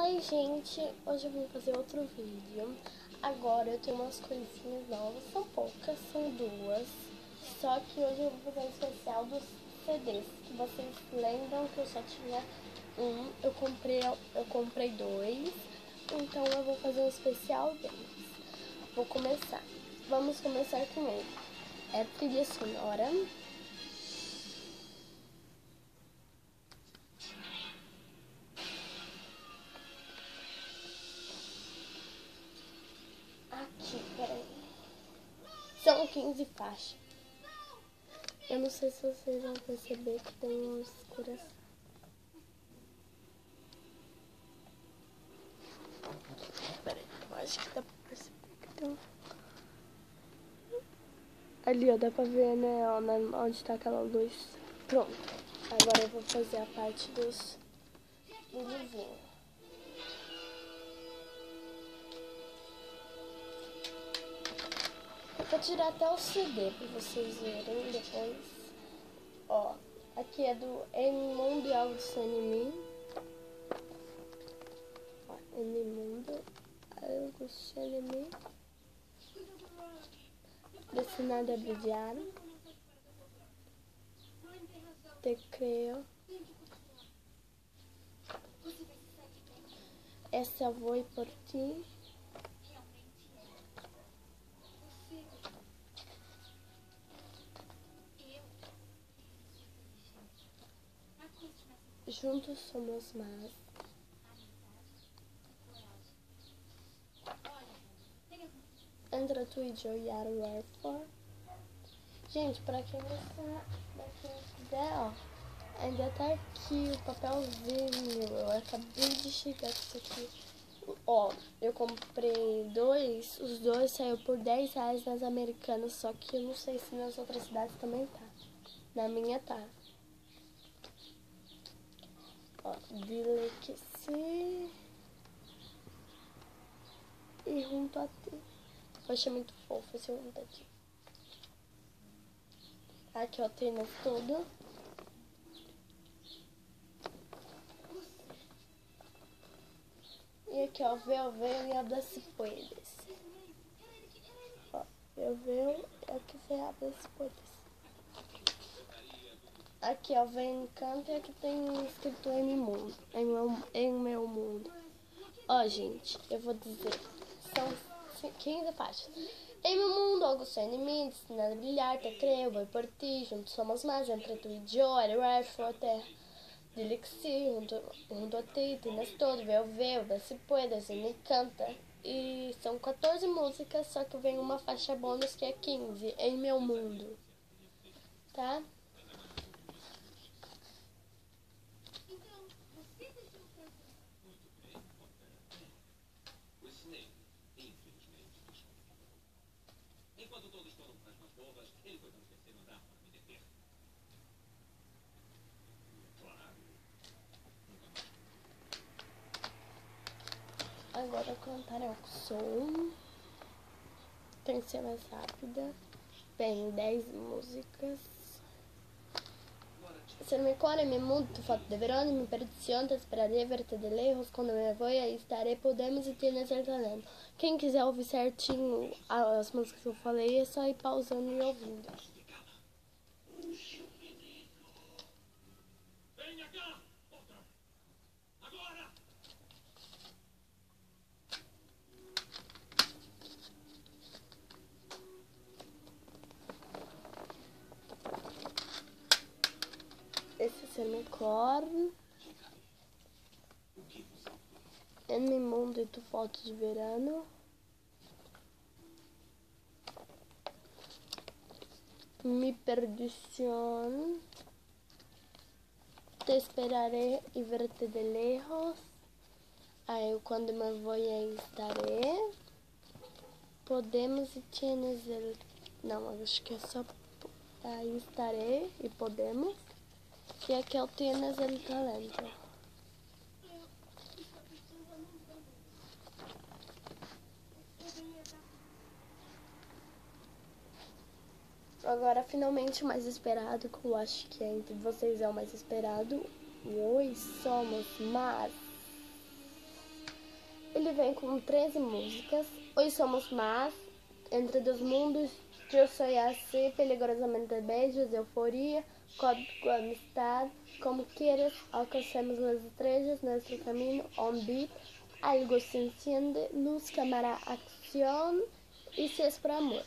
Oi gente, hoje eu vim fazer outro vídeo. Agora eu tenho umas coisinhas novas, são poucas, são duas. Só que hoje eu vou fazer um especial dos CDs, que vocês lembram que eu só tinha um, eu comprei dois, então eu vou fazer um especial deles. Vou começar, vamos começar com ele. É trilha sonora. Aqui, peraí. São 15 faixas. Eu não sei se vocês vão perceber que tem uns coração. Peraí, eu acho que dá pra perceber que tem um... Ali, ó, dá pra ver, né, ó, onde tá aquela luz. Pronto. Agora eu vou fazer a parte do vizinho. Eu vou tirar até o CD pra vocês verem depois. Ó, aqui é do Mundo e August Anime. Mundo August Anime. Destinado a brilhar. Te creo. Essa vou por ti. Juntos somos mais. Entra tu e Joe Yara Wherefore. Gente, pra quem quiser, ó, ainda tá aqui o papelzinho. Eu acabei de chegar com isso aqui. Ó, eu comprei dois, os dois saiu por R$10 nas Americanas, só que eu não sei se nas outras cidades também tá. Na minha tá. Ó, dile que sim. E junto a ti. Eu achei muito fofo esse junto aqui. Aqui, ó, tem no todo. E aqui, ó, veo e abre se puedes. Ó, eu vejo e aqui se abre se puedes. Aqui, ó, vem canto e aqui tem escrito em meu mundo. Ó, gente, eu vou dizer, são 15 faixas. Em meu mundo, algo só em mim, destinado a brilhar, te creio, vou por ti, juntos somos mais, entre tu e eu, era até. Dile que sim, junto a ti, tienes todo, veo, se puedes, e me canta. E são 14 músicas, só que vem uma faixa bônus que é 15, em meu mundo. Tá? Enquanto todos foram para as masmorras, ele foi para o terceiro andar para me deter. Claro. Agora cantar é o som. Tem que ser mais rápida. Tem 10 músicas. Se me cuore mi mundo, tu fatto de verón, mi perdición, te esperaré verte de lejos, quando me voy aí estarei, podemos e tienes el talento. Quem quiser ouvir certinho as músicas que eu falei, é só ir pausando e ouvindo. Venha cá! Outra! Agora! Esse é meu corno. Em mi mundo e tu foto de verano. Mi perdición. Te esperaré y verte de lejos. Aí quando me voy aí estaré. Podemos e tienes el... Não, acho que é só aí estarei e podemos. E aqui eu tienes el talento. Agora, finalmente, o mais esperado, que eu acho que entre vocês é o mais esperado. Hoje somos mais. Ele vem com 13 músicas. Hoje somos más, Entre dos mundos, Eu sou assim, Peligrosamente beijos, Euforia, Código Amistad, Como quieres, Alcancemos las estrellas, Nuestro camino, On Beat, Algo se enciende, Luz, Cámara, Acción e Se es por amor.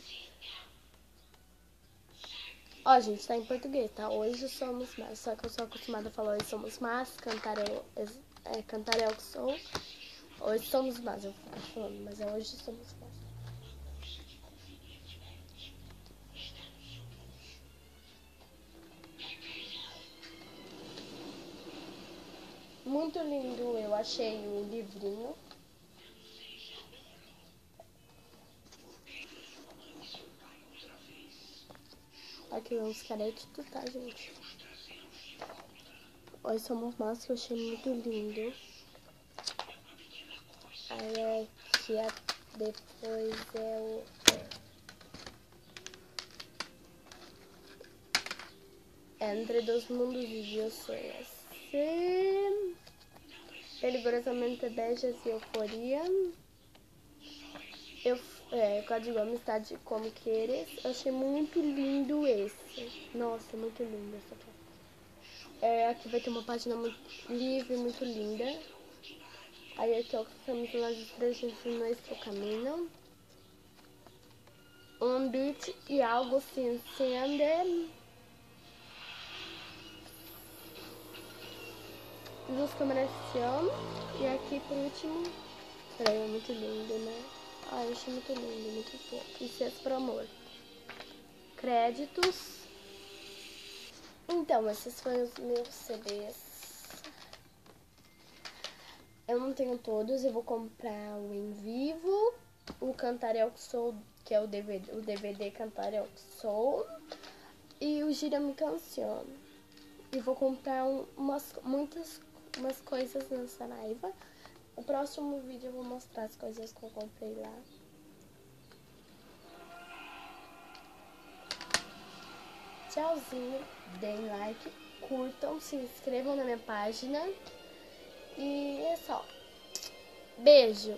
Ó, gente, tá em português, tá? Hoje somos mais. Só que eu sou acostumada a falar hoje somos mais, cantar é o que sou. Hoje somos mais, eu fico falando, mas é hoje somos mais. Muito lindo, eu achei o livrinho. Aqui uns créditos, tá, gente? Hoje somos mais, que eu achei muito lindo. Aí aqui depois é o... Entre dos mundos e eu sou assim. Peligrosamente beijas e euforia. Código Amistade, Como quieres. Eu achei muito lindo esse. Nossa, muito lindo essa parte. Aqui vai ter uma página muito livre, muito linda. Aí aqui alcançamos las estrellas de nuestro camino. Un beat e algo se enciende. Luz, Câmara, Ação. E aqui por último. Peraí, é muito lindo, né? Eu achei muito lindo, muito fofo. E Se es por amor. Créditos. Então, esses foram os meus CDs. Eu não tenho todos, eu vou comprar o Em Vivo, o Cantar é o que Sou, que é o DVD Cantar é o que Sou, e o Gira Me Canciona. E vou comprar umas coisas na Saraiva. O próximo vídeo eu vou mostrar as coisas que eu comprei lá. Tchauzinho, deem like, curtam, se inscrevam na minha página. E é só. Beijo!